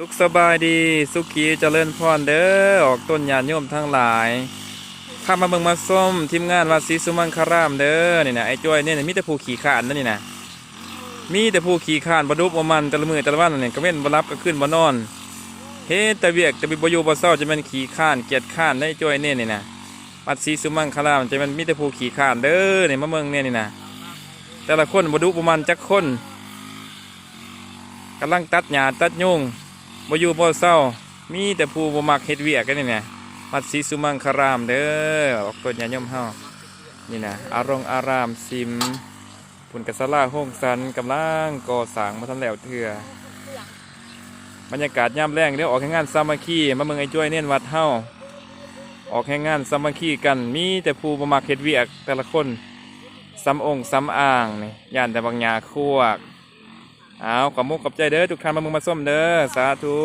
สุขสบายดีสุขีเจริญพรเด้อออกต้นญาติโยมทั้งหลายข้ามาเบิ่งมาส้มทีมงานวัดศรีสุมังคารามเด้อนี่นะไอ้จ้อยเนี่ยมีแต่ผู้ขี่ข้านนั่นนี่นะมีแต่ผู้ขี่ข้านบดุบมันแต่ละมือแต่ละวันนี่ก็เว้นบ่รับก็ขึ้นบ่นอนเฮ็ดแต่เวียกแต่บ่อยู่บ่เศร้าจะเป็นขี่ข้านเกียจข้านได้จ้อยเนี่ยนี่นะวัดศรีสุมังคารามจะเป็นมีแต่ผู้ขี่ข้านเด้อนี่มาเบิ่งเนี่ยนี่นะแต่ละคนบดุบมันจักคนกำลังตัดหญ้าตัดยุงบ่อยู่บ่เศร้ามีแต่ผู้บ่มักเฮ็ดเวียกกันนี่นะวัดศรีสุมังคารามเด้อออกต้นญาติโยมเฮานี่นะอารามซิมพุ่นกศลาโฮงสันกำลังก่อสร้างมาทันแล้วเทื่อบรรยากาศยามแลงเดี๋ยวออกแข่งงานสามัคคีมาเมืองไอ้จ้อยเน้นวัดเฮาออกแข่งงานสามัคคีกันมีแต่ผู้บ่มักเฮ็ดเวียกแต่ละคนสำองค์สำอ่างนี่ย่านแต่บางหญ้าครัวขอบมุกขอบใจเด้อทุกท่านมาเมืองมาส้มเด้อสาธุ